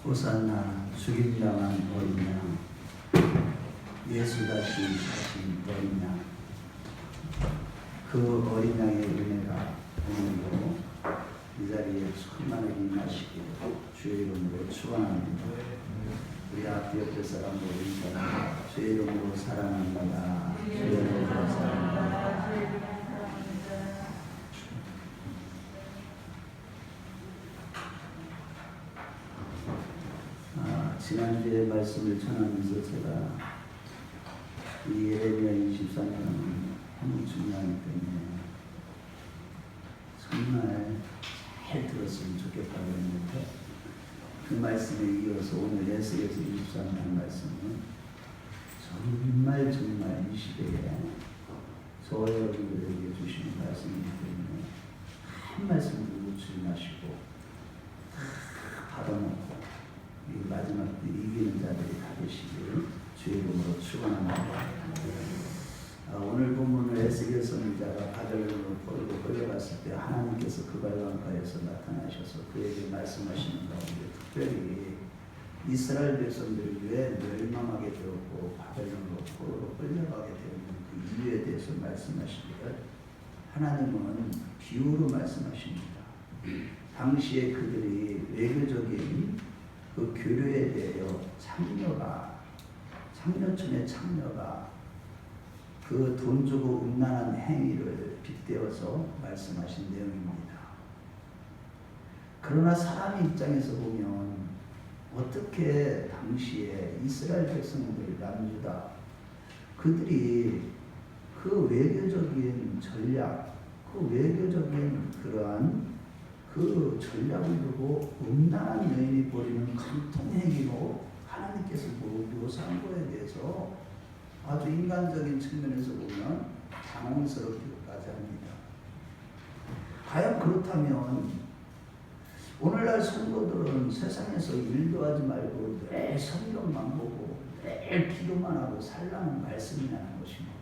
호산나 죽임당한 어린 양, 예수 다시 하신 어린 양, 그 어린 양의 은혜가 오늘도 이 자리에 충만하게 임하시기를 주의 이름으로 축원합니다. 우리 앞 옆에 사람도 인사합니다. 주의 이름으로 사랑합니다. 주의 이름으로 사랑합니다. 지난주에 말씀을 전하면서 제가 이 예레미야 23장은 너무 중요하기 때문에 정말 잘 들었으면 좋겠다고 했는데 그 말씀에 이어서 오늘 에스겔서 23장 말씀은 정말 이 시대에 저 여러분들에게 주시는 말씀이기 때문에 한 말씀도 놓치지 마시고 다 받아놓고 이 마지막 때 이기는 자들이 다 되시길 주의 이름으로 축원합니다. 오늘 본문을 에스겔 선지자가 바벨론으로 끌려갔을 때 하나님께서 그 발광가에서 나타나셔서 그에게 말씀하시는 가운데 특별히 이스라엘 백성들이 왜 멸망하게 되었고 바벨론으로 포로로 끌려가게 되었는 그 이유에 대해서 말씀하시기를 하나님은 비유로 말씀하십니다. 당시에 그들이 외교적인 그 교류에 대하여 창녀촌의 창녀가 그 돈 주고 음란한 행위를 빗대어서 말씀하신 내용입니다. 그러나 사람의 입장에서 보면 어떻게 당시에 이스라엘 백성들 남유다 그들이 그 외교적인 전략, 그 외교적인 그러한 그 전략을 두고 음란한 여인이 벌이는 간통행위로 하나님께서 묘사한 거에 대해서 아주 인간적인 측면에서 보면 당황스럽기까지 합니다. 과연 그렇다면 오늘날 성도들은 세상에서 일도 하지 말고 늘 성경만 보고 늘 기도만 하고 살라는 말씀이라는 것입니다.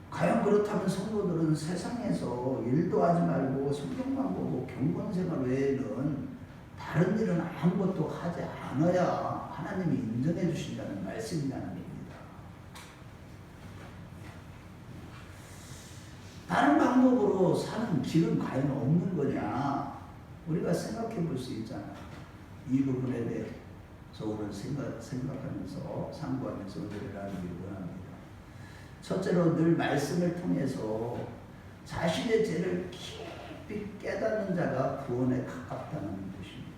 과연 그렇다면 성도들은 세상에서 일도 하지 말고 성경만 보고 경건생활 외에는 다른 일은 아무것도 하지 않아야 하나님이 인정해 주신다는 말씀이라는 겁니다. 다른 방법으로 사는 길은 과연 없는 거냐? 우리가 생각해 볼 수 있잖아. 이 부분에 대해서 오늘 생각하면서 상고하면서 오늘을 나누기 원합니다. 첫째로 늘 말씀을 통해서 자신의 죄를 깊이 깨닫는 자가 구원에 가깝다는 것입니다.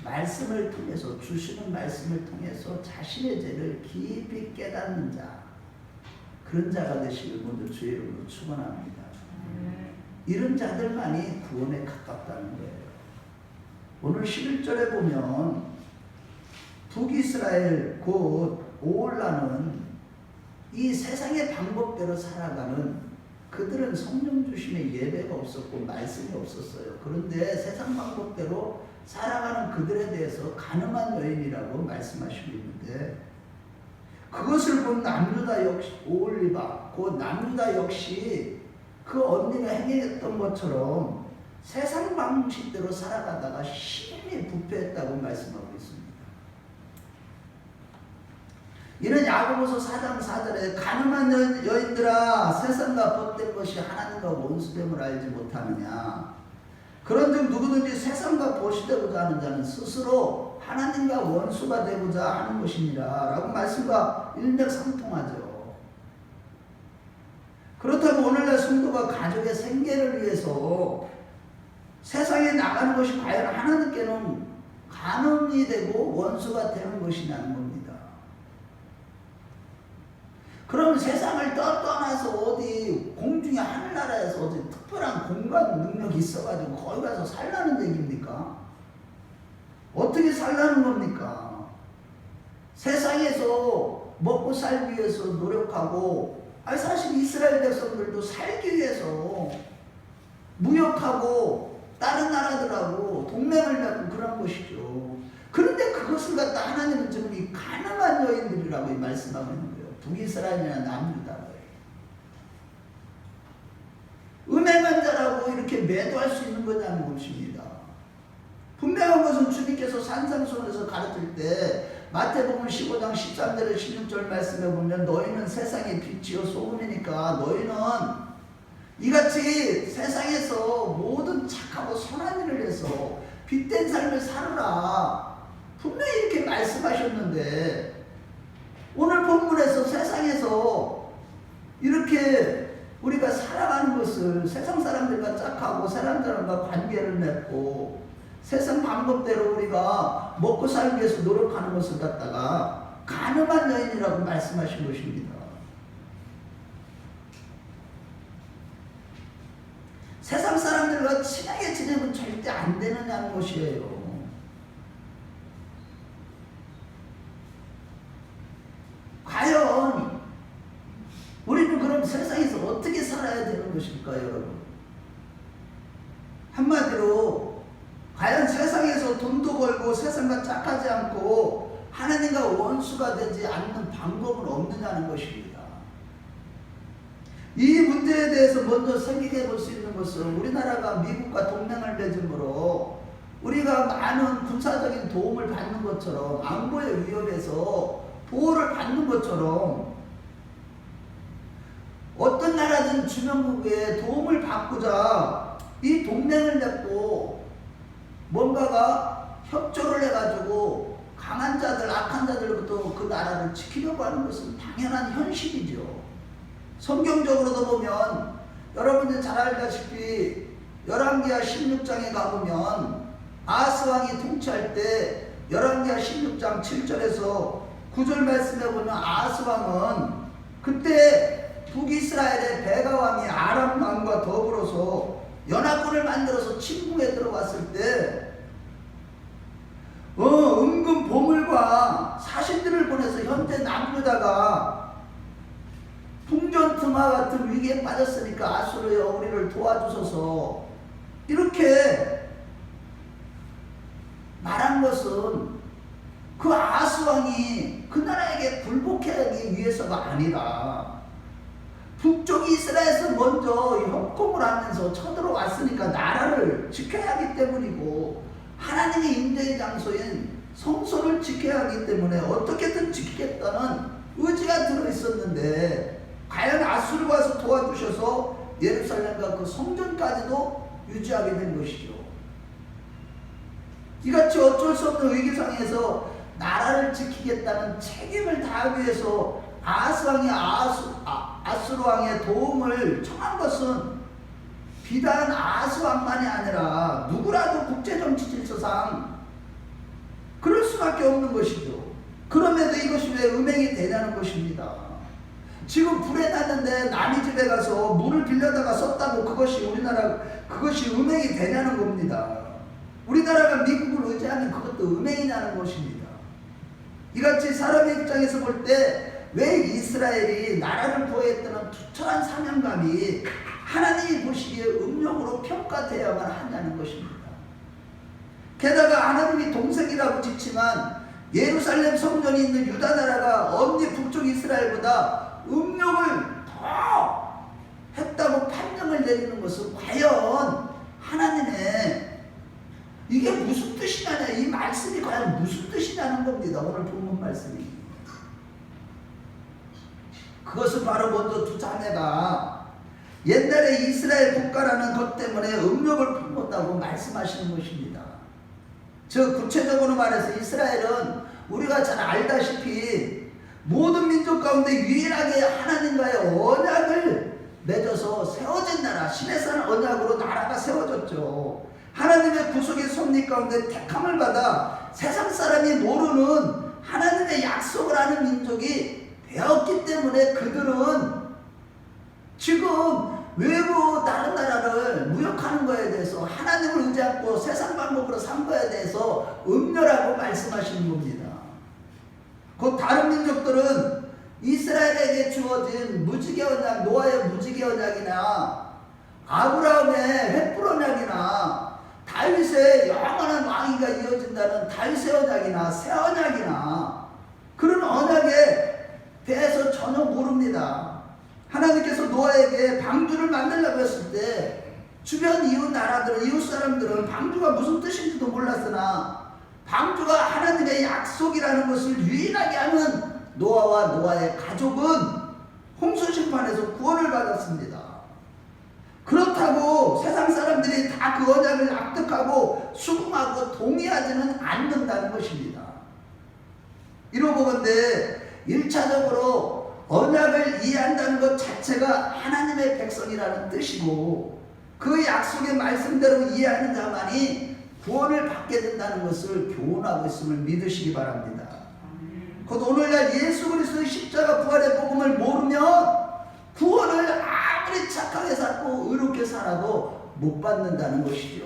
말씀을 통해서 주시는 말씀을 통해서 자신의 죄를 깊이 깨닫는 자, 그런 자가 되시길 먼저 주의 이름으로 축원합니다. 이런 자들만이 구원에 가깝다는 거예요. 오늘 11절에 보면 북이스라엘 곧 오홀라는 이 세상의 방법대로 살아가는 그들은 성령 주심의 예배가 없었고 말씀이 없었어요. 그런데 세상 방법대로 살아가는 그들에 대해서 가늠한 여인이라고 말씀하시고 있는데 그것을 본 남유다 역시 오홀리바 그 남유다 역시 그 언니가 행했던 것처럼 세상 방식대로 살아가다가 심히 부패했다고 말씀하고 있습니다. 이는 야고보서 4장 4절에 가늠한 여인들아 세상과 법된 것이 하나님과 원수됨을 알지 못하느냐. 그런즉 누구든지 세상과 보시되고자 하는 자는 스스로 하나님과 원수가 되고자 하는 것이니라 라고 말씀과 일맥상통하죠. 그렇다면 오늘날 성도가 가족의 생계를 위해서 세상에 나가는 것이 과연 하나님께는 간음이 되고 원수가 되는 것이냐는 겁니다. 그럼 세상을 떠나서 어디 공중에 하늘나라에서 어디 특별한 공간 능력이 있어가지고 거기 가서 살라는 얘기입니까? 어떻게 살라는 겁니까? 세상에서 먹고 살기 위해서 노력하고 사실 이스라엘 백성들도 살기 위해서 무역하고 다른 나라들하고 동맹을 맺고 그런 것이죠. 그런데 그것을 갖다 하나님은 지금 이 가늠한 여인들이라고 말씀하고 있는 거예요. 북이스라엘이나 남유다. 음행한 자라고 이렇게 매도할 수 있는 거냐는 것입니다. 분명한 것은 주님께서 산상수훈에서 가르칠 때 마태복음 15장 13절에 16절 말씀에 보면 너희는 세상의 빛이요 소금이니까 너희는 이같이 세상에서 모든 착하고 선한 일을 해서 빛된 삶을 살아라. 분명히 이렇게 말씀하셨는데 오늘 본문에서 세상에서 이렇게 우리가 살아가는 것을 세상 사람들과 짝하고 세상 사람과 관계를 맺고 세상 방법대로 우리가 먹고 살기 위해서 노력하는 것을 갖다가 가늠한 여인이라고 말씀하신 것입니다. 세상 사람들과 친하게 지내면 절대 안 되느냐는 것이에요. 과연 우리는 그럼 세상에서 어떻게 살아야 되는 것일까요, 여러분? 한마디로 과연 세상에서 돈도 벌고 세상과 짝하지 않고 하나님과 원수가 되지 않는 방법은 없느냐는 것입니다. 이 문제에 대해서 먼저 생각해 볼 수 있는 것은 우리나라가 미국과 동맹을 맺음으로 우리가 많은 군사적인 도움을 받는 것처럼 안보의 위협에서 보호를 받는 것처럼 어떤 나라든 주변국에 도움을 받고자 이 동맹을 맺고 뭔가가 협조를 해가지고 강한 자들, 악한 자들부터 그 나라를 지키려고 하는 것은 당연한 현실이죠. 성경적으로도 보면 여러분들 잘 알다시피 열왕기하 16장에 가보면 아하스 왕이 통치할 때 열왕기하 16장 7절에서 9절 말씀에 보면 아하스 왕은 그때 북이스라엘의 베가 왕이 아람 왕과 더불어서 연합군을 만들어서 침공에 들어갔을 때 은근 보물과 사신들을 보내서 현재 남유다가 풍전투마 같은 위기에 빠졌으니까 아수르여 우리를 도와주소서 이렇게 말한 것은 그 아하스 왕이 그 나라에게 굴복하기 위해서가 아니라 북쪽 이스라엘에서 먼저 협공을 하면서 쳐들어왔으니까 나라를 지켜야 하기 때문이고 하나님의 임재의 장소인 성소를 지켜야 하기 때문에 어떻게든 지키겠다는 의지가 들어있었는데 과연 아수르가 와서 도와주셔서 예루살렘과 그 성전까지도 유지하게 된 것이죠. 이같이 어쩔 수 없는 위기상에서 나라를 지키겠다는 책임을 다하기 위해서 아하스 왕이 아수르 왕의 도움을 청한 것은 비단 아하스 왕만이 아니라 누구라도 국제정치 질서상 그럴 수밖에 없는 것이죠. 그럼에도 이것이 왜 음행이 되냐는 것입니다. 지금 불에 났는데 남의 집에 가서 물을 빌려다가 썼다고 그것이 음행이 되냐는 겁니다. 우리나라가 미국을 의지하면 그것도 음행이냐는 것입니다. 이같이 사람의 입장에서 볼 때 왜 이스라엘이 나라를 보호했다는 투철한 사명감이 하나님이 보시기에 음욕으로 평가되어야만 한다는 것입니다. 게다가 하나님이 동생이라고 짓지만 예루살렘 성전이 있는 유다 나라가 언니 북쪽 이스라엘보다 음욕을 더 했다고 판정을 내리는 것은 과연 하나님의 이게 무슨 뜻이냐냐, 이 말씀이 과연 무슨 뜻이냐는 겁니다. 오늘 본문 말씀이. 그것은 바로 먼저 두 자매가 옛날에 이스라엘 국가라는 것 때문에 음욕을 품었다고 말씀하시는 것입니다. 즉 구체적으로 말해서 이스라엘은 우리가 잘 알다시피 모든 민족 가운데 유일하게 하나님과의 언약을 맺어서 세워진 나라, 시내산 언약으로 나라가 세워졌죠. 하나님의 구속의 섭리 가운데 택함을 받아 세상 사람이 모르는 하나님의 약속을 하는 민족이 되었기 때문에 그들은 지금 외부 다른 나라를 무역하는 것에 대해서 하나님을 의지하고 세상 방법으로 산 것에 대해서 음녀라고 말씀하시는 겁니다. 곧 다른 민족들은 이스라엘에게 주어진 무지개 언약, 노아의 무지개 언약이나 아브라함의 횃불 언약이나 다윗의 영원한 왕위가 이어진다는 다윗의 언약이나 새 언약이나 그런 언약에 대해서 전혀 모릅니다. 하나님께서 노아에게 방주를 만들려고 했을 때 주변 이웃 나라들은, 이웃 사람들은 방주가 무슨 뜻인지도 몰랐으나 방주가 하나님의 약속이라는 것을 유일하게 하는 노아와 노아의 가족은 홍수 심판에서 구원을 받았습니다. 그렇다고 세상 사람들이 다 그 언약을 납득하고 수긍하고 동의하지는 않는다는 것입니다. 이러보건대 1차적으로 언약을 이해한다는 것 자체가 하나님의 백성이라는 뜻이고, 그 약속의 말씀대로 이해하는 자만이 구원을 받게 된다는 것을 교훈하고 있음을 믿으시기 바랍니다. 곧 오늘날 예수 그리스도의 십자가 부활의 복음을 모르면 구원을 아무리 착하게 살고 의롭게 살아도 못 받는다는 것이죠.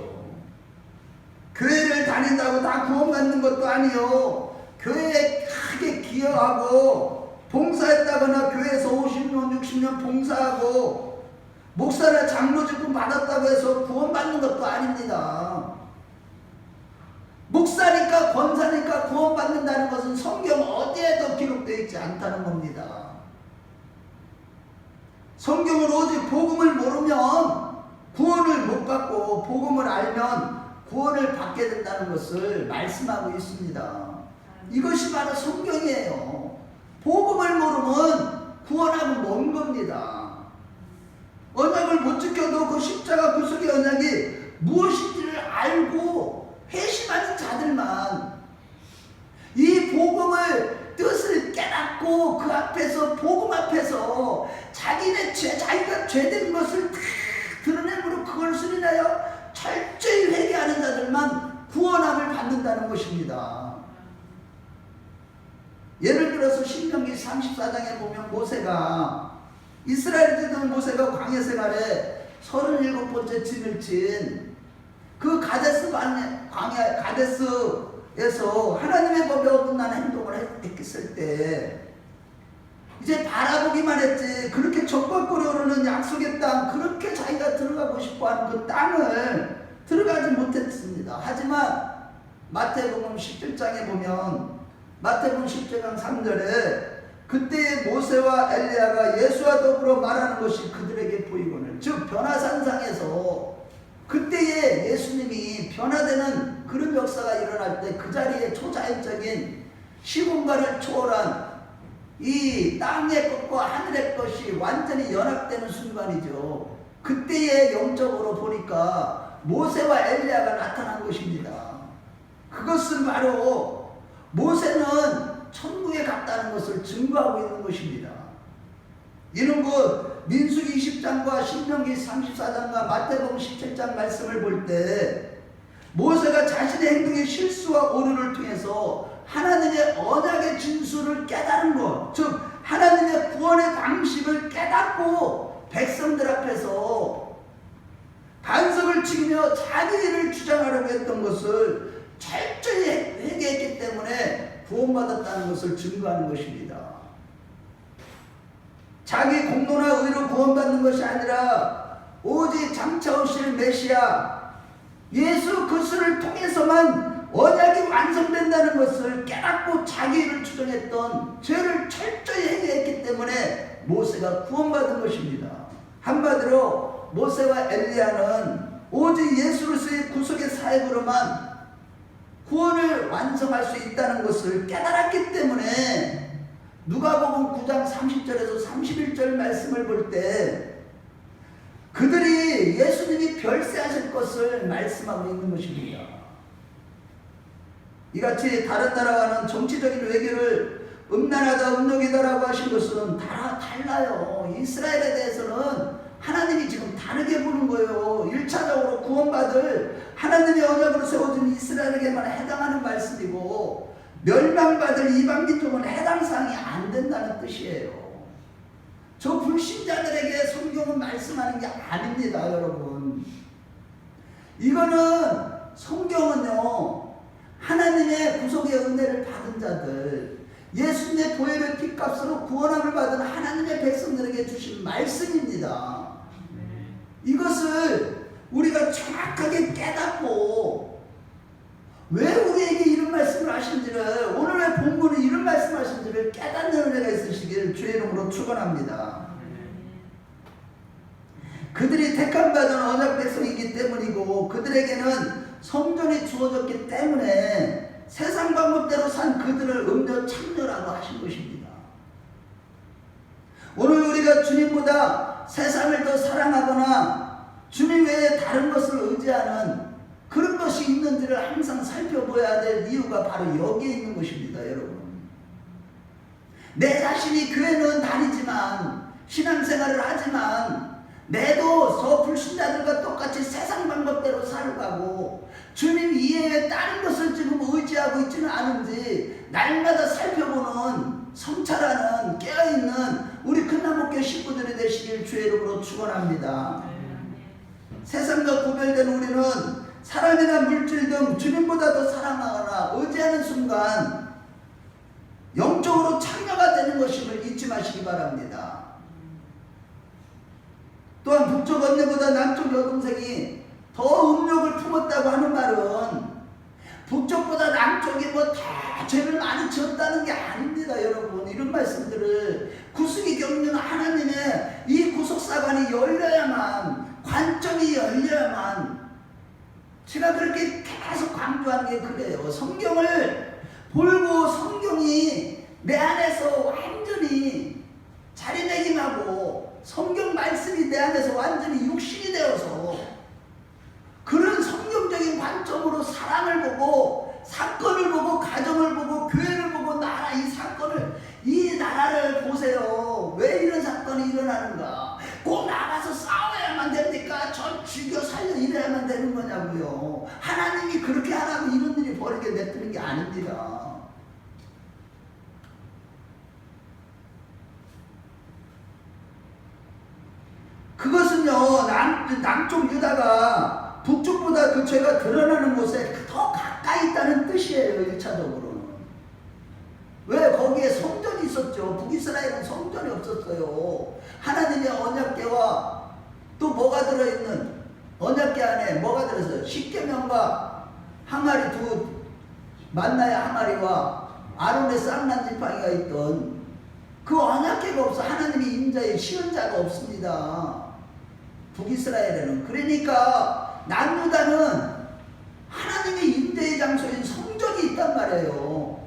교회를 다닌다고 다 구원받는 것도 아니요, 교회에 크게 기여하고 봉사했다거나 교회에서 50년 60년 봉사하고 목사나 장로 직분 받았다고 해서 구원받는 것도 아닙니다. 목사니까 권사니까 구원받는다는 것은 성경 어디에도 기록되어 있지 않다는 겁니다. 성경을 오직 복음을 모르면 구원을 못 받고 복음을 알면 구원을 받게 된다는 것을 말씀하고 있습니다. 이것이 바로 성경이에요. 복음을 모르면 구원하고 먼 겁니다. 언약을 못 지켜도 그 십자가 구속의 언약이 무엇인지를 알고 회심하는 자들만 이 복음을 뜻을 깨닫고 그 앞에서 복음 앞에서 자기가 죄된 것을 다 드러내므로 그걸 수리하여 철저히 회개하는 자들만 구원함을 받는다는 것입니다. 예를 들어서 신명기 34장에 보면 모세가, 이스라엘인들 모세가 광야 생활에 37번째 진을 친 그 가데스에서 하나님의 법에 어긋나는 행동을 했을 때 이제 바라보기만 했지, 그렇게 적박거리 오르는 약속의 땅, 그렇게 자기가 들어가고 싶어하는 그 땅을 들어가지 못했습니다. 하지만 마태복음 17장에 보면, 마태복음 17장 3절에 그때의 모세와 엘리야가 예수와 더불어 말하는 것이 그들에게 보이거늘, 즉 변화산상에서 그때의 예수님이 변화되는 그런 역사가 일어날 때 그 자리에 초자연적인 시공간을 초월한 이 땅의 것과 하늘의 것이 완전히 연합되는 순간이죠. 그때의 영적으로 보니까 모세와 엘리야가 나타난 것입니다. 그것은 바로 모세는 천국에 갔다는 것을 증거하고 있는 것입니다. 이는 곧 민수기 20장과 신명기 34장과 마태복음 17장 말씀을 볼 때 모세가 자신의 행동의 실수와 오류를 통해서 하나님의 언약의 진수를 깨달은 것, 즉 하나님의 구원의 방식을 깨닫고 백성들 앞에서 반석을 치며 자기 일을 주장하려고 했던 것을 철저히 회개했기 때문에 구원받았다는 것을 증거하는 것입니다. 자기 공로나 의로 구원받는 것이 아니라 오직 장차 오실 메시아 예수 그리스도를 통해서만 언약이 완성된다는 것을 깨닫고 자기 일을 주장했던 죄를 철저히 회개했기 때문에 모세가 구원받은 것입니다. 한마디로 모세와 엘리야는 오직 예수 그리스도의 구속의 사역으로만 구원을 완성할 수 있다는 것을 깨달았기 때문에 누가복음 9장 30절에서 31절 말씀을 볼 때 그들이 예수님이 별세하실 것을 말씀하고 있는 것입니다. 이같이 다른 나라와는 정치적인 외교를 음란하다 음욕이다라고 하신 것은 달라요. 이스라엘에 대해서는 하나님이 지금 다르게 보는 거예요. 1차적으로 구원받을 하나님의 언약으로 세워진 이스라엘에게만 해당하는 말씀이고 멸망받을 이방민족은 해당 사항이 안 된다는 뜻이에요. 저 불신자들에게 성경은 말씀하는 게 아닙니다, 여러분. 이거는 성경은요, 하나님의 구속의 은혜를 받은 자들, 예수님의 보혈의 피값으로 구원함을 받은 하나님의 백성들에게 주신 말씀입니다. 이것을 우리가 정확하게 깨닫고 왜 우리에게 이런 말씀을 하신지를, 오늘의 본문은 이런 말씀을 하신지를 깨닫는 은혜가 있으시길 주의 이름으로 축원합니다. 그들이 택함 받은 언약 백성이기 때문이고 그들에게는 성전이 주어졌기 때문에 세상 방법대로 산 그들을 음료 창녀라고 하신 것입니다. 오늘 우리가 주님보다 세상을 더 사랑하거나 주님 외에 다른 것을 의지하는 그런 것이 있는지를 항상 살펴봐야 될 이유가 바로 여기에 있는 것입니다. 여러분, 내 자신이 교회는 다니지만 신앙생활을 하지만 내도 저 불신자들과 똑같이 세상 방법대로 살아가고 주님 이외에 다른 것을 지금 의지하고 있지는 않은지 날마다 살펴보는 성찰하는 깨어있는 우리 큰나무교회 식구들이 되시길 주의 이름으로 축원합니다. 세상과 구별된 우리는 사람이나 물질 등 주님보다 더 사랑하거나 의지하는 순간 영적으로 창녀가 되는 것임을 잊지 마시기 바랍니다. 또한 북쪽 언니보다 남쪽 여동생이 더 음욕을 품었다고 하는 말은 북쪽보다 남쪽이 뭐 더 죄를 많이 지었다는 게 아닙니다. 여러분, 이런 말씀들을 구속이 겪는 하나님의 이 구속사관이 열려야만, 관점이 열려야만, 제가 그렇게 계속 강조하는 게 그래요. 성경을 보고 성경이 내 안에서 완전히 자리매김하고 성경 말씀이 내 안에서 완전히 육신이 되어서 그런 성경적인 관점으로 사랑을 보고 사건을 보고 가정을 보고 교회를 보고 나라 이 사건을 이 나라를 보세요. 왜 이런 사건이 일어나는가? 꼭 나가서 싸워야만 됩니까? 저 죽여 살려 이래야만 되는 거냐고요. 하나님이 그렇게 하라고 이런 일이 벌이게 냅두는 게 아닙니다. 그것은요, 남쪽 유다가 북쪽보다 그 죄가 드러나는 곳에 더 가까이 있다는 뜻이에요. 1차적으로는. 왜? 거기에 성전이 있었죠. 북이스라엘은 성전이 없었어요. 하나님의 언약궤와 또 뭐가 들어있는 언약궤 안에 뭐가 들어있어요? 십계명과 항아리 두 만나의 항아리와 아론의 쌍난 지팡이가 있던 그 언약궤가 없어. 하나님의 임자의 시은자가 없습니다. 북이스라엘에는. 그러니까 남유다는 하나님의 임재의 장소인 성전이 있단 말이에요.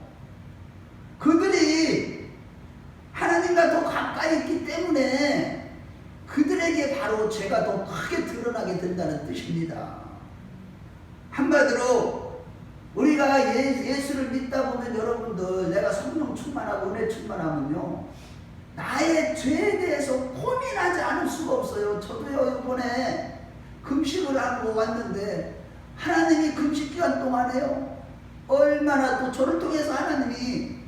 그들이 하나님과 더 가까이 있기 때문에 그들에게 바로 죄가 더 크게 드러나게 된다는 뜻입니다. 한마디로 우리가 예수를 믿다 보면 여러분들, 내가 성령 충만하고 은혜 충만하면요, 나의 죄에 대해서 고민하지 않을 수가 없어요. 저도요, 이번에 금식을 하고 왔는데 하나님이 금식 기간 동안에요, 얼마나 또 저를 통해서 하나님이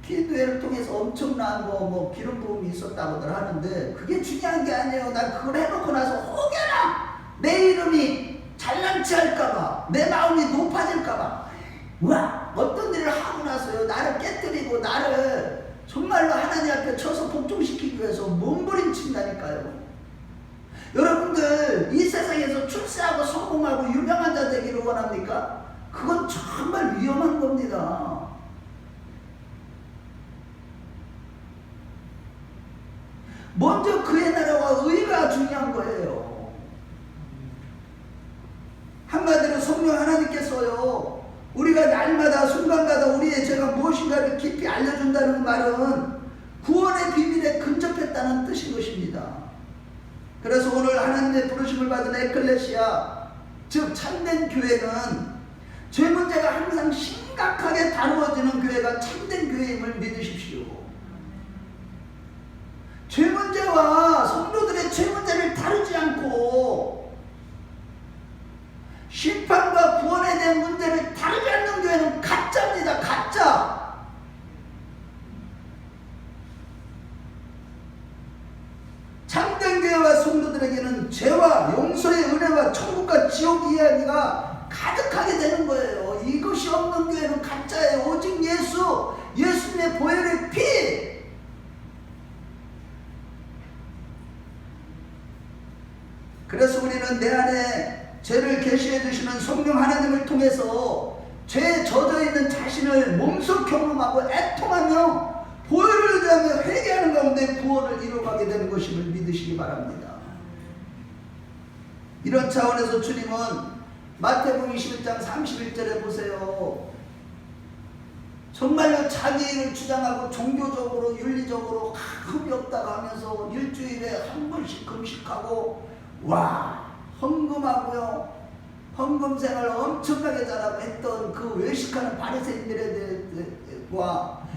기도회를 통해서 엄청난 뭐 기름 부음이 있었다고들 하는데 그게 중요한 게 아니에요. 난 그걸 해놓고 나서 혹여나 내 이름이 잘난치 할까봐, 내 마음이 높아질까봐, 와, 어떤 일을 하고 나서요, 나를 깨뜨리고 나를 정말로 하나님 앞에 쳐서 복종시키기 위해서 몸부림친다니까요. 여러분들, 이 세상에서 출세하고 성공하고 유명한 자 되기를 원합니까? 그건 정말 위험한 겁니다. 먼저 그의 나라와 의가 중요한 거예요. 한마디로 성령 하나님께서요, 우리가 날마다 순간마다 우리의 죄가 무엇인가를 깊이 알려준다는 말은 구원의 비밀에 근접했다는 뜻인 것입니다. 그래서 오늘 하나님의 부르심을 받은 에클레시아, 즉 참된 교회는 죄 문제가 항상 심각하게 다루어지는 교회가 참된 교회임을 믿으십시오. 죄 문제와 성도들의 죄 문제를 다루지 않고 심판과 구원에 대한 문제를 다루지 않는 교회는 가짜입니다. 가짜. 참된 교회와 성도들에게는 죄와 용서의 은혜와 천국과 지옥 이야기가 가득하게 되는 거예요. 이것이 없는 교회는 가짜예요. 오직 예수, 예수님의 보혈의 피. 그래서 우리는 내 안에 죄를 계시해 주시는 성령 하나님을 통해서 죄에 젖어 있는 자신을 몸소 경험하고 애통하며 보혈을 의지하며 회개하는 가운데 구원을 이루어가게 되는 것임을 믿으시기 바랍니다. 이런 차원에서 주님은 마태복음 21장 31절에 보세요. 정말로 자기를 주장하고 종교적으로 윤리적으로 흠이 없다고 하면서 일주일에 한 번씩 금식하고 헌금하고요. 헌금 생활을 엄청나게 잘하고 했던 그 외식하는 바리새인들과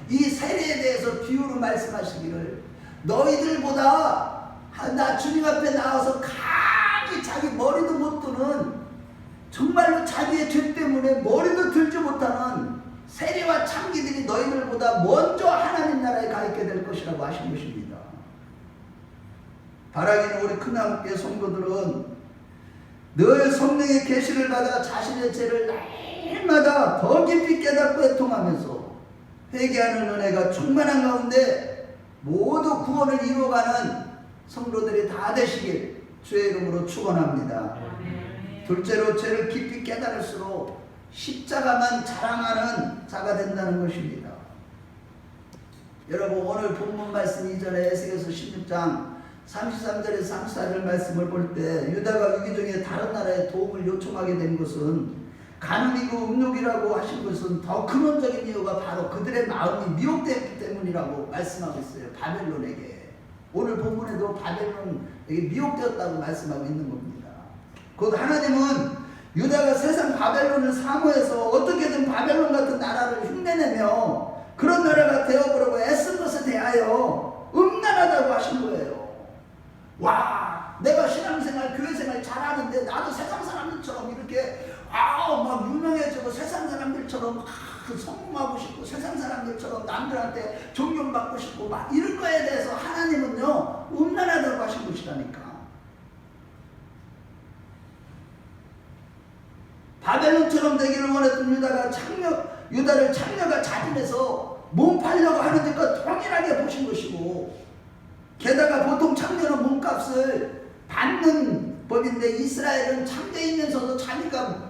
이 세례에 대해서 비유로 말씀하시기를 너희들보다 나 주님 앞에 나와서 감히 자기 머리도 못 드는 정말로 자기의 죄 때문에 머리도 들지 못하는 세리와 창기들이 너희들보다 먼저 하나님 나라에 가 있게 될 것이라고 하신 것입니다. 바라기는 우리 큰나무교회 성도들은 늘 성령의 계시를 받아 자신의 죄를 날마다 더 깊이 깨닫고 애통하면서 회개하는 은혜가 충만한 가운데 모두 구원을 이루어가는 성도들이 다 되시길 주의 이름으로 축원합니다. 둘째로 죄를 깊이 깨달을수록 십자가만 자랑하는 자가 된다는 것입니다. 여러분 오늘 본문 말씀 이전에 에스겔서 16장 33절에서 34절 말씀을 볼 때 유다가 위기 중에 다른 나라에 도움을 요청하게 된 것은 가늠이고 음욕이라고 하신 것은 더 근원적인 이유가 바로 그들의 마음이 미혹되었기 때문이라고 말씀하고 있어요. 바벨론에게. 오늘 본문에도 바벨론에게 미혹되었다고 말씀하고 있는 겁니다. 곧 하나님은 유다가 세상 바벨론을 사모해서 어떻게든 바벨론 같은 나라를 흉내내며 그런 나라가 되어보려고 애쓴 것에 대하여 음란하다고 하신 거예요. 내가 신앙생활, 교회생활 잘하는데 나도 세상 사람들처럼 이렇게 막 유명해지고 세상 사람들처럼 성공하고 싶고 세상 사람들처럼 남들한테 존경받고 싶고 막 이런 거에 대해서 하나님은요 음란하다고 하신 것이라니까. 바벨론처럼 되기를 원했던 유다를 창녀가 자진해서 몸 팔려고 하는 것과 동일하게 보신 것이고, 게다가 보통 창녀는 몸값을 받는 법인데 이스라엘은 창녀이면서도 자기가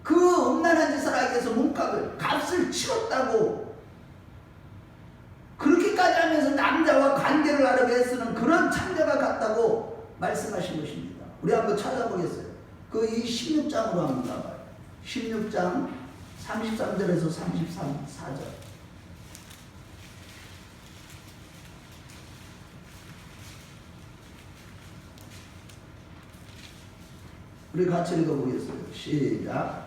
그 음란한 짓을 하기 위해서 값을 치렀다고 그렇게까지 하면서 남자와 관계를 하려고 애쓰는 그런 창녀가 같다고 말씀하신 것입니다. 우리 한번 찾아보겠어요. 그 이 16장으로 한번 가봐요. 16장 33절에서 34절. 우리 같이 읽어보겠어요. 시작.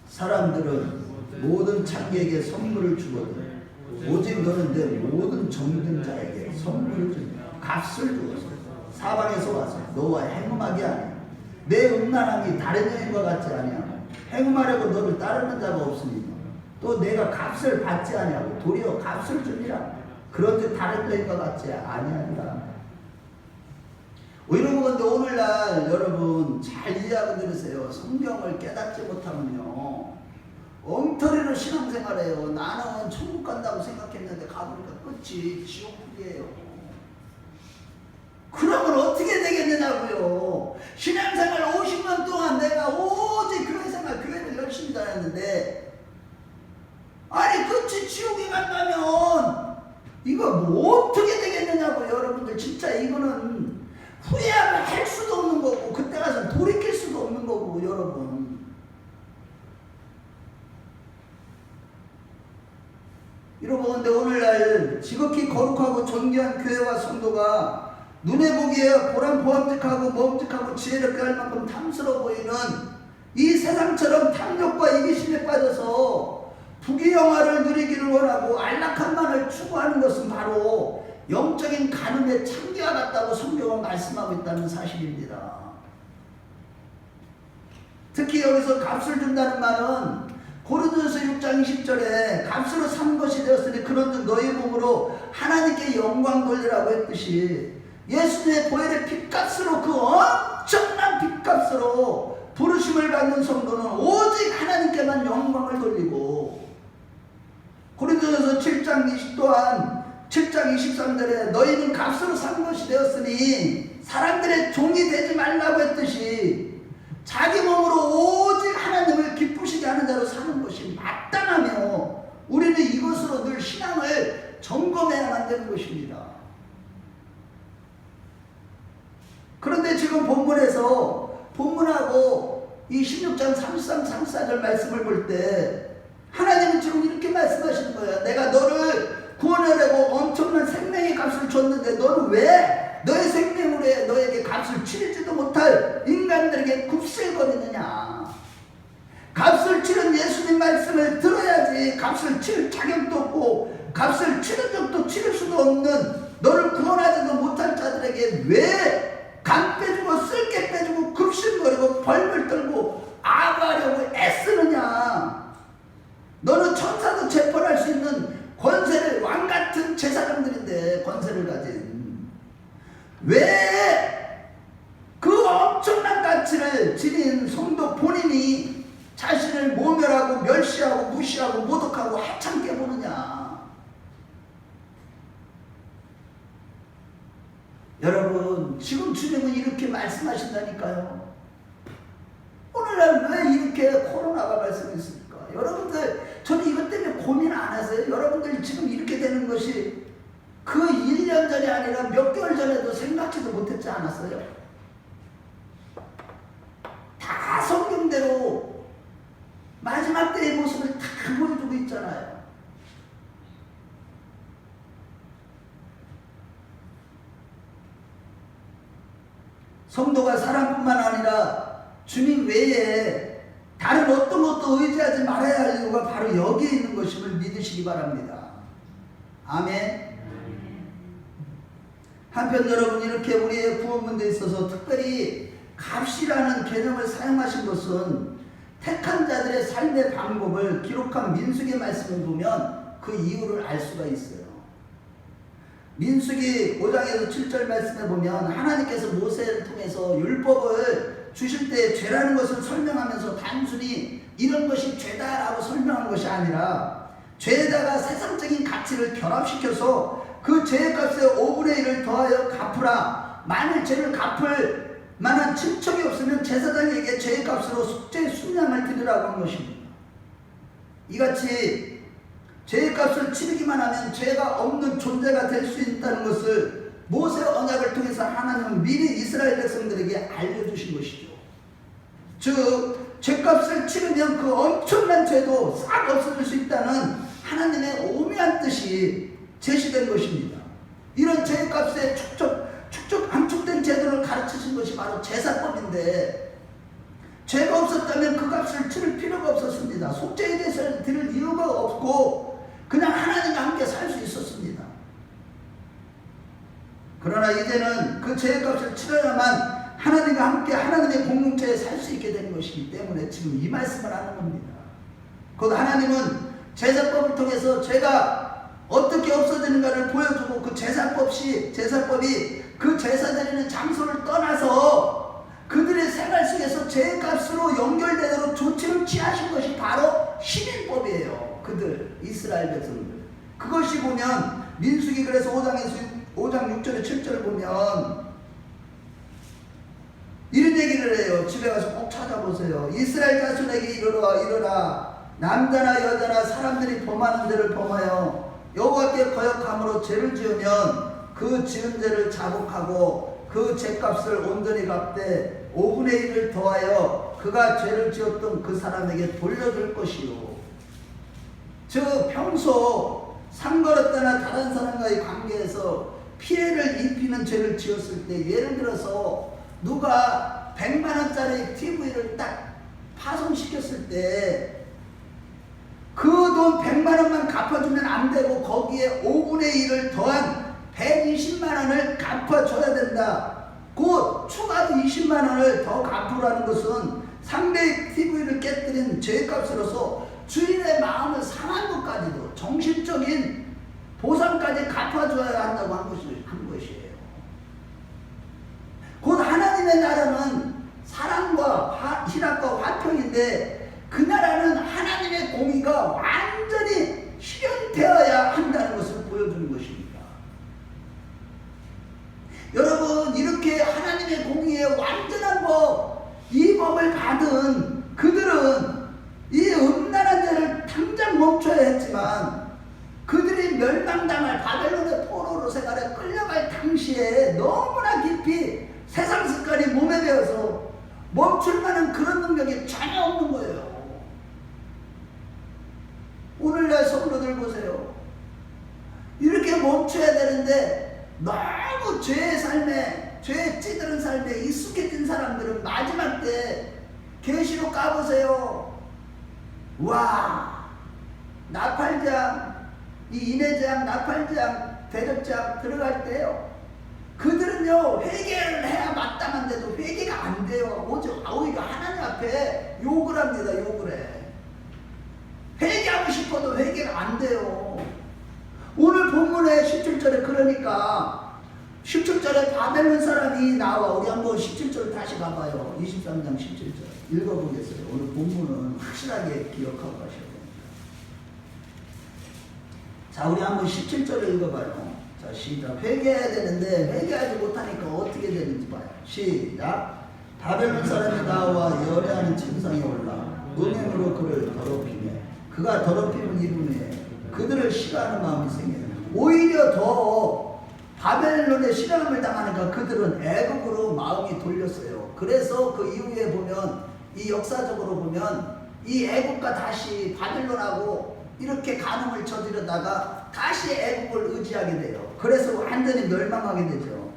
사람들은 모든 창기에게 선물을 주거든 오직 너는 내 모든 정든 자에게 선물을 주니 값을 주어서 사방에서 와서 너와 행음하게 하니 내 음란함이 다른 여인과 같지 아니하고 행음하려고 너를 따르는 자가 없으니 또 내가 값을 받지 아니하고 도리어 값을 주니라. 그런즉 다른 여인과 같지 아니하니라. 이런 건데 오늘날 여러분 잘 이해하고 들으세요. 성경을 깨닫지 못하면요 엉터리로 신앙생활해요. 나는 천국 간다고 생각했는데 가보니까 끝이 지옥이에요. 그러면 어떻게 되겠느냐고요. 신앙생활 50년 동안 내가 오직 교회생활 교회를 열심히 다녔는데 아니 끝이 지옥에 간다면 이거 뭐 어떻게 되겠느냐고. 여러분들 진짜 이거는 후회하면 할 수도 없는 거고 그때 가서 돌이킬 수도 없는 거고. 여러분 근데 오늘날 지극히 거룩하고 존귀한 교회와 성도가 눈에 보기에 보람직하고 먹직하고 지혜롭게 할 만큼 탐스러워 보이는 이 세상처럼 탐욕과 이기심에 빠져서 부귀영화를 누리기를 원하고 안락함만을 추구하는 것은 바로 영적인 간음의 창기와 같다고 성경은 말씀하고 있다는 사실입니다. 특히 여기서 값을 준다는 말은 고린도전서 6장 20절에 값으로 산 것이 되었으니 그런즉 너희 몸으로 하나님께 영광 돌리라고 했듯이 예수님의 보혈의 핏값으로 그 엄청난 핏값으로 부르심을 받는 성도는 오직 하나님께만 영광을 돌리고, 고린도전서 7장 20 또한 7장 23절에 너희는 값으로 산 것이 되었으니 사람들의 종이 되지 말라고 했듯이 자기 몸으로 오직 하나님을 기쁘시게 하는 자로 사는 것이 마땅하며 우리는 이것으로 늘 신앙을 점검해야만 되는 것입니다. 그런데 지금 본문에서 본문하고 이 16장 33, 34절 말씀을 볼 때 하나님은 지금 이렇게 말씀하시는 거예요. 내가 너를 구원하려고 엄청난 생명의 값을 줬는데 너는 왜 너의 생명으로 너에게 값을 치르지도 못할 인간들에게 굽슬거리느냐. 값을 치른 예수님 말씀을 들어야지. 값을 치를 자격도 없고 값을 치른 적도 치를 수도 없는 너를 구원하지도 못할 자들에게 왜 간 빼주고 쓸개 빼주고 굽실거리고 벌벌 떨고 아가려고 애쓰느냐. 너는 천사도 재판할 수 있는 권세를 왕같은 제사장들인데 권세를 가진 왜 그 엄청난 가치를 지닌 성도 본인이 자신을 모멸하고 멸시하고 무시하고 모독하고 하찮게 보느냐. 여러분 지금 주님은 이렇게 말씀하신다니까요. 오늘날 왜 이렇게 코로나가 발생했습니까? 여러분들 저는 이것 때문에 고민 안 하세요? 여러분들 지금 이렇게 되는 것이 그 1년 전이 아니라 몇 개월 전에도 생각지도 못했지 않았어요? 다 성경대로 마지막 때의 모습을 다 보여주고 있잖아요. 성도가 사랑뿐만 아니라 주님 외에 다른 어떤 것도 의지하지 말아야 할 이유가 바로 여기에 있는 것임을 믿으시기 바랍니다. 아멘. 한편 여러분 이렇게 우리의 구원 문제에 있어서 특별히 값이라는 개념을 사용하신 것은 택한 자들의 삶의 방법을 기록한 민수기 말씀을 보면 그 이유를 알 수가 있어요. 민수기 5장에서 7절 말씀에 보면 하나님께서 모세를 통해서 율법을 주실 때 죄라는 것을 설명하면서 단순히 이런 것이 죄다라고 설명한 것이 아니라 죄에다가 세상적인 가치를 결합시켜서 그 죄의 값의 5분의 1을 더하여 갚으라. 만일 죄를 갚을 만한 친척이 없으면 제사장에게 죄의 값으로 속죄 순양을 드리라고 한 것입니다. 이같이 죄의 값을 치르기만 하면 죄가 없는 존재가 될 수 있다는 것을 모세 언약을 통해서 하나님은 미리 이스라엘 백성들에게 알려주신 것이죠. 즉 죄값을 치르면 그 엄청난 죄도 싹 없어질 수 있다는 하나님의 오묘한 뜻이 제시된 것입니다. 이런 죄값의 함축된 제도를 가르치신 것이 바로 제사법인데 죄가 없었다면 그 값을 치를 필요가 없었습니다. 속죄의 제사를 드릴 이유가 없고 그냥 하나님과 함께 살 수 있었습니다. 그러나 이제는 그 죄의 값을 치러야만 하나님과 함께 하나님의 공동체에 살 수 있게 되는 것이기 때문에 지금 이 말씀을 하는 겁니다. 곧 하나님은 제사법을 통해서 죄가 어떻게 없어지는가를 보여주고 그 제사법이 그 제사 드리는 장소를 떠나서 그들의 생활 속에서 죄의 값으로 연결되도록 조치를 취하신 것이 바로 시민법이에요. 그들 이스라엘 백성들. 그것이 보면 민수기 그래서 5장 6절에 7절을 보면 이런 얘기를 해요. 집에 가서 꼭 찾아보세요. 이스라엘 자손에게 이르라 남자나 여자나 사람들이 범하는 죄를 범하여 여호와께 거역함으로 죄를 지으면 그 지은 죄를 자복하고 그 죄값을 온전히 갚되 5분의 1을 더하여 그가 죄를 지었던 그 사람에게 돌려줄 것이요. 즉 평소 상거렸다나 다른 사람과의 관계에서 피해를 입히는 죄를 지었을 때 예를 들어서 누가 100만원짜리 TV를 딱 파손시켰을 때 그 돈 100만원만 갚아주면 안 되고 거기에 5분의 1을 더한 120만원을 갚아줘야 된다. 곧 추가로 20만원을 더 갚으라는 것은 상대의 TV를 깨뜨린 죄값으로서 주인의 마음을 상한 것까지도 정신적인 보상까지 갚아줘야 한다고 한 것이에요. 곧 하나님의 나라는 사랑과 희락과 화평인데 그 나라는 하나님의 공의가 완전히 실현되어야 한다는 것을 보여주는 것입니다. 여러분 이렇게 하나님의 공의의 완전한 법, 이 법을 받은 그들은 이 음란한 죄를 당장 멈춰야 했지만 그들이 멸망당할 바벨론의 포로로 생활에 끌려갈 당시에 너무나 깊이 세상 습관이 몸에 배어서 되는데 너무 죄의 삶에, 죄에 찌드는 삶에 익숙해진 사람들은 마지막 때 계시록 까보세요. 와, 나팔장, 이 인해장, 나팔장, 대접장 들어갈 때요, 그들은요 회개를 해야 마땅한데도 회개가 안 돼요. 오히려 하나님 앞에 욕을 합니다. 욕을 해. 회개하고 싶어도 회개가 안 돼요. 오늘 본문에 17절에 그러니까 17절에 바벨론 사람이 나와. 우리 한번 17절 다시 가봐요. 23장 17절 읽어보겠어요. 오늘 본문은 확실하게 기억하고 가셔야 됩니다. 자, 우리 한번 17절을 읽어봐요. 자, 시작. 회개해야 되는데 회개하지 못하니까 어떻게 되는지 봐요. 시작. 바벨론 사람이 나와 열애하는 침상에 올라 음행으로 그를 더럽히며 그가 더럽힘을 입으며 그들을 싫어하는 마음이 생겨요. 오히려 더 바벨론에 싫어함을 당하니까 그들은 애국으로 마음이 돌렸어요. 그래서 그 이후에 보면, 이 역사적으로 보면 이 애국과 다시 바벨론하고 이렇게 간음을 저지르다가 다시 애국을 의지하게 돼요. 그래서 완전히 멸망하게 되죠.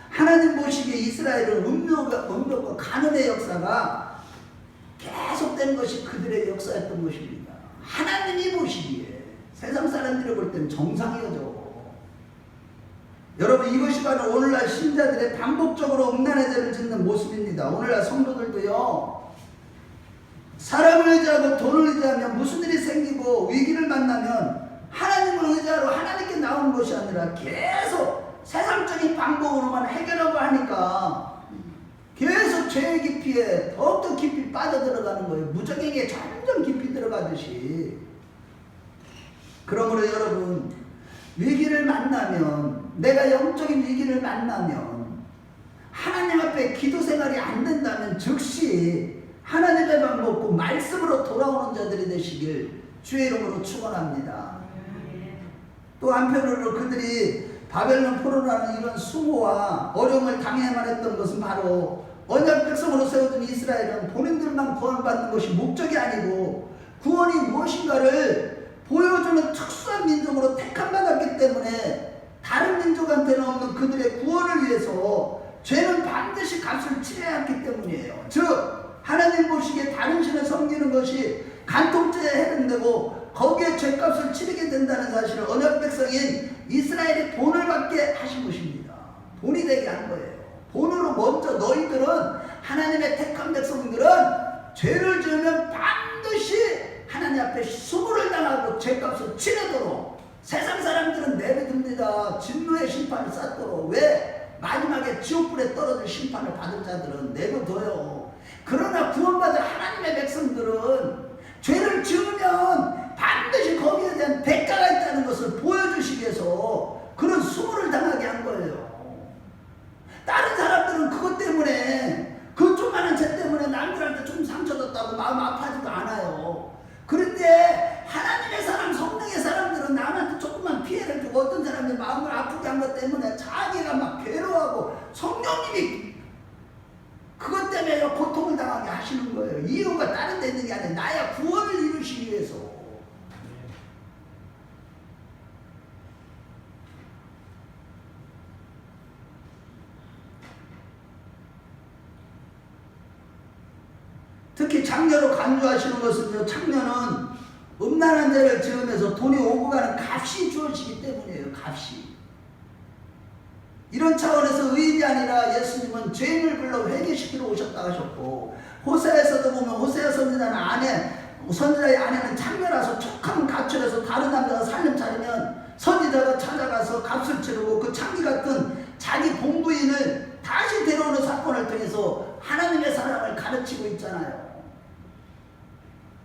하나님 보시기에 이스라엘은 음욕과 간음의 역사가 계속되는 것이 그들의 역사였던 것입니다. 하나님이 보시기에, 세상 사람들이 볼 때는 정상이죠. 여러분, 이것이 바로 오늘날 신자들의 반복적으로 음란의 죄를 짓는 모습입니다. 오늘날 성도들도요, 사람을 의지하고 돈을 의지하면 무슨 일이 생기고 위기를 만나면 하나님을 의지하러 하나님께 나오는 것이 아니라 계속 세상적인 방법으로만 해결하고 하니까 계속 죄의 깊이에 더욱더 깊이 빠져들어가는 거예요. 무적에게 점점 깊이 들어가듯이. 그러므로 여러분, 위기를 만나면, 내가 영적인 위기를 만나면 하나님 앞에 기도 생활이 안 된다면 즉시 하나님의 밥 먹고 말씀으로 돌아오는 자들이 되시길 주의 이름으로 축원합니다. 또 한편으로 그들이 바벨론 포로라는 이런 수모와 어려움을 당해야만 했던 것은 바로 언약 백성으로 세워진 이스라엘은 본인들만 구원받는 것이 목적이 아니고 구원이 무엇인가를 보여주는 특수한 민족으로 택함받았기 때문에 다른 민족한테는 없는 그들의 구원을 위해서 죄는 반드시 값을 치러야 했기 때문이에요. 즉 하나님 보시기에 다른 신을 섬기는 것이 간통죄에 해당되고 거기에 죄값을 치르게 된다는 사실을 언약 백성인 이스라엘이 본을 받게 하신 것입니다. 본이 되게 한 거예요. 본으로 먼저 너희들은, 하나님의 택한 백성들은 죄를 지으면 반드시 하나님 앞에 수고를 당하고 죄값을 치르도록, 세상 사람들은 내버립니다. 진노의 심판을 쌓도록. 왜? 마지막에 지옥불에 떨어질 심판을 받은 자들은 내버려둬요. 그러나 구원받은 하나님의 백성들은 죄를 지으면 반드시 거기에 대한 대가가 있다는 것을 보여주시기 위해서 그런 수고를 당하게 한 거예요. 다른 사람들은 그것 때문에, 그 조그마한 죄 때문에 남들한테 좀 상처줬다고 마음 아파하지도 않아요. 그런데 하나님의 사람, 성령의 사람들은 남한테 조금만 피해를 주고 어떤 사람이 마음을 아프게 한 것 때문에 자기가 막 괴로워하고 성령님이 그것 때문에 고통을 당하게 하시는 거예요. 이유가 다른 데 있는 게 아니라 나의 구원을 이루시기 위해서. 특히 창녀로 간주하시는 것은요, 창녀는 음란한 죄를 지으면서 돈이 오고 가는 값이 주어지기 때문이에요. 값이. 이런 차원에서 의인이 아니라 예수님은 죄인을 불러 회개시키러 오셨다 하셨고, 호세아에서도 보면 호세아 선지자의 아내는 창녀라서 촉하면 가출해서 다른 남자가 살림 차리면 선지자가 찾아가서 값을 치르고 그 창기 같은 자기 본부인을 다시 데려오는 사건을 통해서 하나님의 사랑을 가르치고 있잖아요.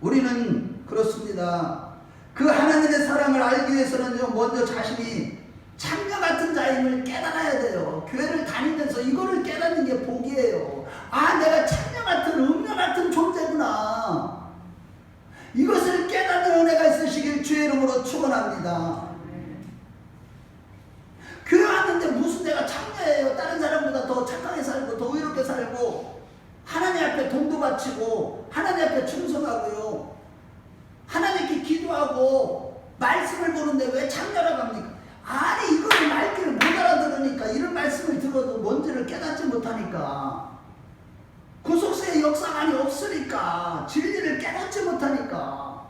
우리는 그렇습니다. 그 하나님의 사랑을 알기 위해서는요, 먼저 자신이 창녀 같은 자임을 깨달아야 돼요. 교회를 다니면서 이거를 깨닫는 게 복이에요. 아, 내가 창녀 같은, 음녀 같은 존재구나. 이것을 깨닫는 은혜가 있으시길 주의 이름으로 축원합니다. 교회 왔는데 무슨 내가 창녀예요. 다른 사람보다 더 착하게 살고 더 의롭게 살고 하나님 앞에 돈도 바치고 하나님 앞에 충성하고요, 하나님께 기도하고 말씀을 보는데 왜 창녀라고 합니까? 아니, 이거를 말귀를 못 그러니까 이런 말씀을 들어도 뭔지를 깨닫지 못하니까, 구속세의 역사관이 없으니까, 진리를 깨닫지 못하니까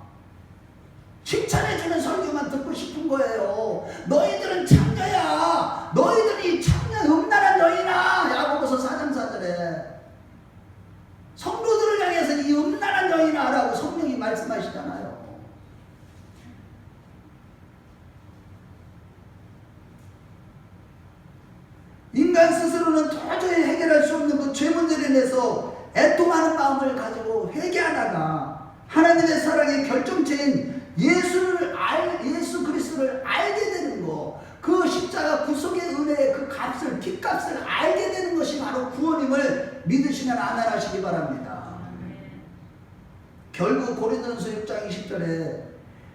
칭찬해주는 설교만 듣고 싶은 거예요. 너희들은 창녀야, 너희들이 창녀 음란한 여인아. 야고보서 4장 4절에 성도들을 향해서 이 음란한 여인아라고 성령이 말씀하시잖아요. 인간 스스로는 도저히 해결할 수 없는 그 죄 문제로 인해서 애통하는 마음을 가지고 회개하다가 하나님의 사랑의 결정체인 예수 그리스도를 알게 되는 거, 그 십자가 구속의 은혜의 그 값을, 핏값을 알게 되는 것이 바로 구원임을 믿으시면 아멘하시기 바랍니다. 결국 고린도전서 6장 20절에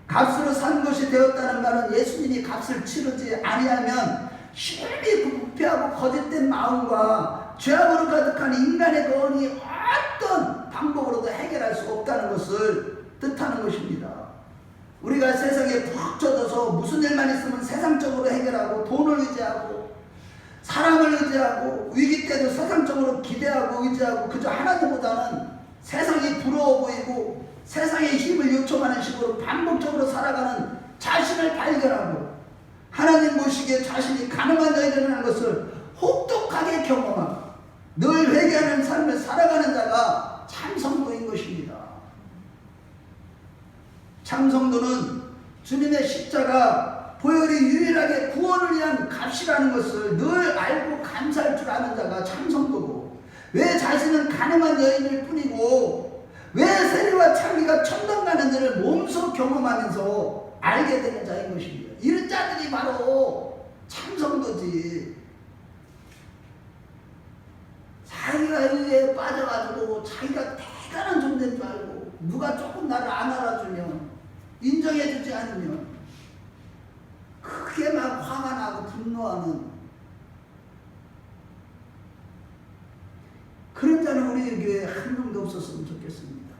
값으로 산 것이 되었다는 말은 예수님이 값을 치르지 아니하면 심히 부패하고 거짓된 마음과 죄악으로 가득한 인간의 거언이 어떤 방법으로도 해결할 수 없다는 것을 뜻하는 것입니다. 우리가 세상에 푹 젖어서 무슨 일만 있으면 세상적으로 해결하고 돈을 의지하고 사람을 의지하고 위기 때도 세상적으로 기대하고 의지하고 그저 하나님보다는 세상이 부러워 보이고 세상의 힘을 요청하는 식으로 반복적으로 살아가는 자신을 발견하고 하나님 보시기에 자신이 가능한 자이라는 것을 혹독하게 경험하고 늘 회개하는 삶을 살아가는 자가 참성도인 것입니다. 참성도는 주님의 십자가 보혈이 유일하게 구원을 위한 값이라는 것을 늘 알고 감사할 줄 아는 자가 참성도고, 왜 자신은 가늠한 여인일 뿐이고 왜 세리와 창기가 천당 가는지를 몸소 경험하면서 알게 되는 자인 것입니다. 이런 자들이 바로 참성도지. 자기가 의에 빠져가지고 자기가 대단한 존재인 줄 알고 누가 조금 나를 안 알아주면, 인정해주지 않으면 크게 막 화가 나고 분노하는 그런 자는 우리 교회에 한 명도 없었으면 좋겠습니다.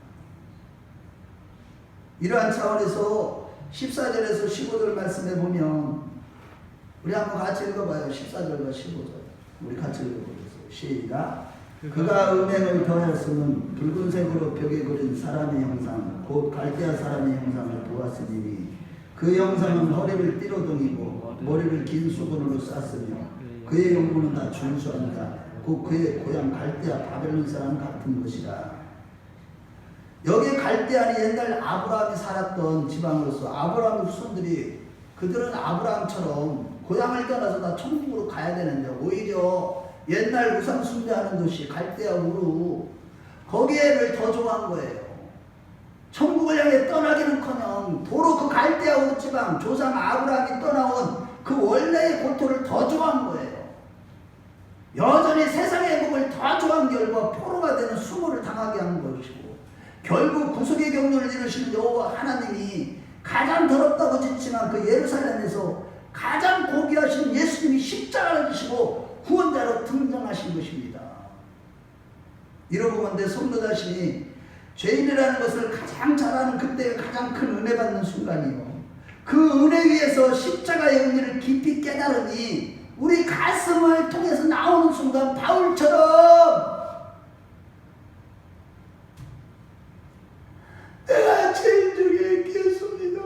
이러한 차원에서 14절에서 15절 말씀에 보면, 우리 한번 같이 읽어봐요. 14절과 15절 우리 같이 읽어보겠습니다. 시작. 그가 음행을 더하였으면 붉은색으로 벽에 그린 사람의 형상 곧 갈대아 사람의 형상을 보았으니 그 형상은 허리를 띠로동이고 머리를 긴 수건으로 쌌으며 그의 용모는 다 준수한다. 곧 그의 고향 갈대아 바벨론 사람 같은 것이라. 여기 갈대아는 옛날 아브라함이 살았던 지방으로서 아브라함의 후손들이, 그들은 아브라함처럼 고향을 떠나서 다 천국으로 가야 되는데 오히려 옛날 우상 숭배하는 도시 갈대아 우루, 거기에를 더 좋아한 거예요. 천국을 향해 떠나기는커녕 도로 그 갈대아 우루 지방 조상 아브라함이 떠나온 그 원래의 고토를 더 좋아한 거예요. 여전히 세상의 복을 더 좋아한 결과 포로가 되는 수모를 당하게 한 것이고, 결국 구속의 경륜을 이루시는 여호와 하나님이 가장 더럽다고 지칭한 그 예루살렘에서 가장 고귀하신 예수님이 십자가를 지시고 구원자로 등장하신 것입니다. 이러고 본데 성도 자신이 죄인이라는 것을 가장 잘 아는 그때가 가장 큰 은혜 받는 순간이요, 그 은혜 위에서 십자가의 의미를 깊이 깨달으니 우리 가슴을 통해서 나오는 순간 바울처럼 내가 죄인 중에 있겠습니다.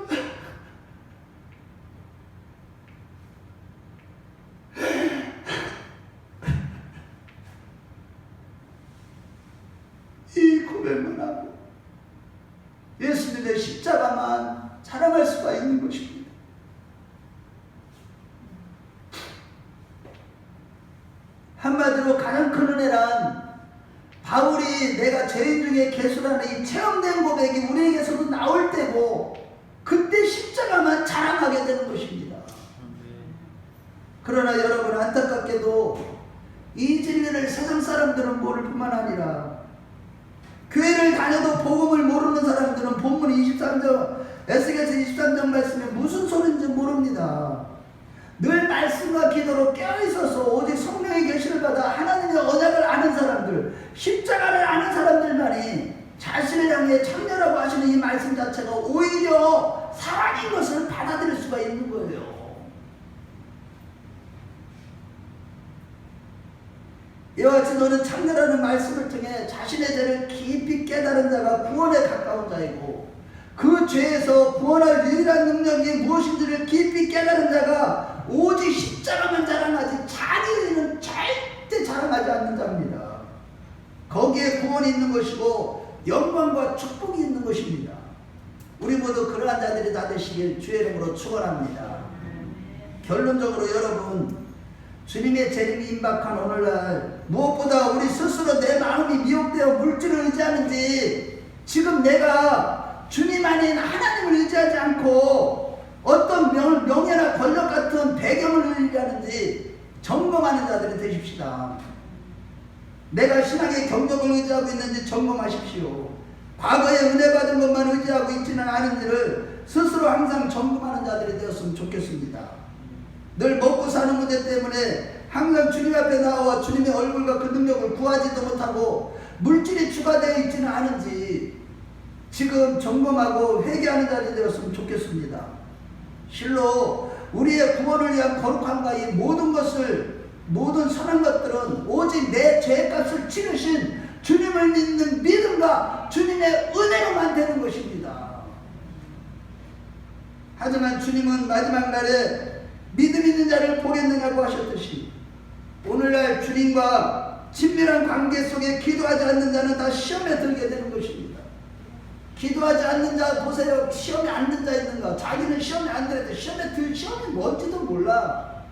이 고백만 하고 예수님의 십자가만 자랑할 수가 있는 것입니다. 한마디로 가장 큰 은혜란 바울이 내가 죄인 중에 개수라는 이 체험된 고백이 우리에게서도 나올 때고, 그때 십자가만 자랑하게 되는 것입니다. 그러나 여러분, 안타깝게도 이 진리를 세상 사람들은 모를 뿐만 아니라 교회를 다녀도 복음을 모르는 사람들은 본문 23절 에스겔서 23장 말씀이 무슨 소리인지 모릅니다. 늘 말씀과 기도로 깨어있어서 오직 성령의 계시를 받아 하나님의 언약을 아는 사람들, 십자가를 아는 사람들만이 자신을 향해 창녀라고 하시는 이 말씀 자체가 오히려 사랑인 것을 받아들일 수가 있는 거예요. 이와 같이 너는 창조라는 말씀을 통해 자신의 죄를 깊이 깨달은 자가 구원에 가까운 자이고 그 죄에서 구원할 유일한 능력이 무엇인지를 깊이 깨달은 자가 오직 십자가만 자랑하지 자기 의는 절대 자랑하지 않는 자입니다. 거기에 구원이 있는 것이고 영광과 축복이 있는 것입니다. 우리 모두 그러한 자들이 다 되시길 주의 이름으로 축원합니다. 결론적으로 여러분, 주님의 재림이 임박한 오늘날 무엇보다 우리 스스로 내 마음이 미혹되어 물질을 의지하는지, 지금 내가 주님 아닌 하나님을 의지하지 않고 어떤 명예나 권력 같은 배경을 의지하는지 점검하는 자들이 되십시다. 내가 신앙의 경력을 의지하고 있는지 점검하십시오. 과거에 은혜 받은 것만 의지하고 있지는 않은지를 스스로 항상 점검하는 자들이 되었으면 좋겠습니다. 늘 먹고 사는 문제 때문에 항상 주님 앞에 나와 주님의 얼굴과 그 능력을 구하지도 못하고 물질이 추가되어 있지는 않은지 지금 점검하고 회개하는 자들이 되었으면 좋겠습니다. 실로 우리의 구원을 위한 거룩함과 이 모든 선한 것들은 오직 내 죄값을 치르신 주님을 믿는 믿음과 주님의 은혜로만 되는 것입니다. 하지만 주님은 마지막 날에 믿음 있는 자를 보겠느냐고 하셨듯이 오늘날 주님과 친밀한 관계 속에 기도하지 않는 자는 다 시험에 들게 되는 것입니다. 기도하지 않는 자 보세요. 시험에 앉는 자 있는가? 자기는 시험에 안 들어도 시험이 뭔지도 몰라.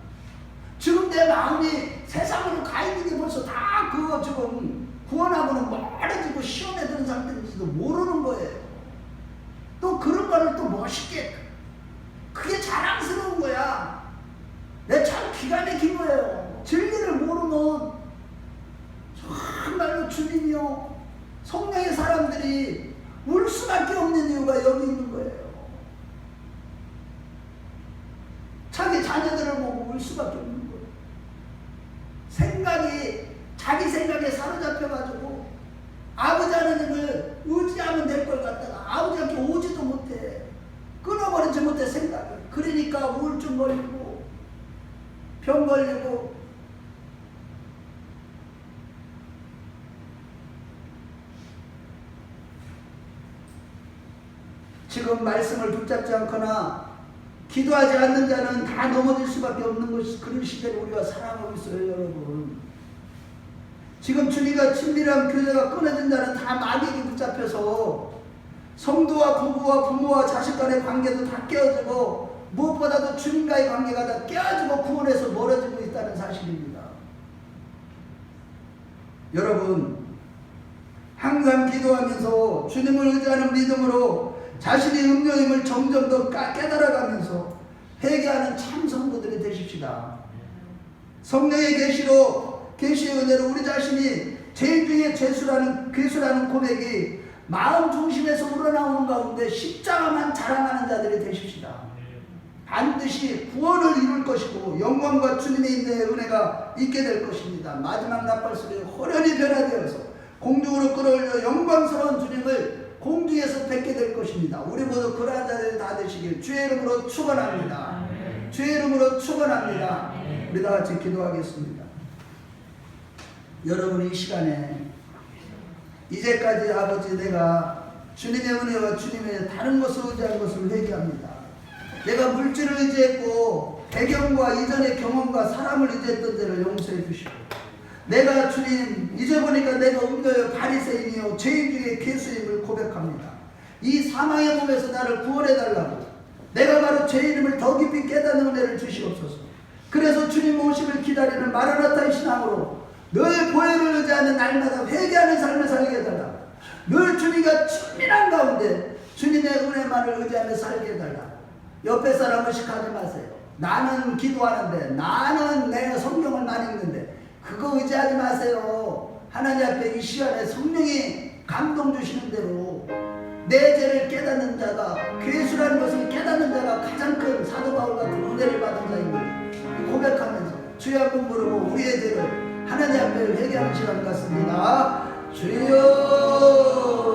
지금 내 마음이 세상으로 가 있는 게 벌써 다 그거 지금 구원하고는 멀어지고 시험에 드는 상태인지도 모르는 거예요. 또 그런 거를 또 멋있게, 그게 자랑스러운 거야. 내 참 기가 막힌 거예요. 진리를 모르면 정말로 주님이요 성령의 사람들이 울 수밖에 없는 이유가 여기 있는 거예요. 자기 자녀들을 보고 울 수밖에 없는 거예요. 자기 생각에 사로잡혀가지고 아버지 하나님을 의지하면 될 걸 갖다가 아버지한테 오지도 못해. 끊어버리지 못해 생각을. 그러니까 우울증 걸리고 병 걸리고 지금 말씀을 붙잡지 않거나 기도하지 않는 자는 다 넘어질 수밖에 없는 것이 그런 시대를 우리가 살아가고 있어요. 여러분, 지금 주님과 친밀한 교제가 끊어진 자는 다 마귀에게 붙잡혀서 성도와 부부와 부모와 자식 간의 관계도 다 깨어지고 무엇보다도 주님과의 관계가 다 깨어지고 구원에서 멀어지고 있다는 사실입니다. 여러분, 항상 기도하면서 주님을 의지하는 믿음으로 자신의 음료임을 점점 더 깨달아가면서 회개하는 참 성도들이 되십시다. 성령의 계시의 은혜로 우리 자신이 죄인 중에 괴수라는 고백이 마음 중심에서 우러나오는 가운데 십자가만 자랑하는 자들이 되십시다. 반드시 구원을 이룰 것이고 영광과 주님의 인내의 은혜가 있게 될 것입니다. 마지막 나팔소리에 호련히 변화되어서 공중으로 끌어올려 영광스러운 주님을 공중에서 뵙게 될 것입니다. 우리 모두 그러한 자들이 다 되시길 주의 이름으로 축원합니다. 주의 이름으로 축원합니다. 우리 다 같이 기도하겠습니다. 여러분, 이 시간에 이제까지 아버지 내가 주님의 은혜와 주님의 다른 것을 의지한 것을 회개합니다. 내가 물질을 의지했고 배경과 이전의 경험과 사람을 의지했던 데를 용서해 주시고, 내가 주님 이제 보니까 내가 음녀여 바리새인이요 죄인 중에 괴수임을 고백합니다. 이 사망의 몸에서 나를 구원해 달라고, 내가 바로 죄인임을 더 깊이 깨닫는 은혜를 주시옵소서. 그래서 주님 오심을 기다리는 마라나타의 신앙으로 늘 보혈을 의지하는 날마다 회개하는 삶을 살게 해달라. 늘 주님과 친밀한 가운데 주님의 은혜만을 의지하며 살게 해달라. 옆에 사람 의식하지 마세요. 나는 기도하는데, 나는 내 성경을 많이 읽는데, 그거 의지하지 마세요. 하나님 앞에 이 시간에 성령이 감동 주시는 대로 내 죄를 깨닫는 자가, 괴수라는 것을 깨닫는 자가 가장 큰 사도 바울 같은 은혜를 받은 자임을 고백하면서 주여 한번 부르고 우리의 죄를 하나님 앞에 회개하는 시간 같습니다. 주여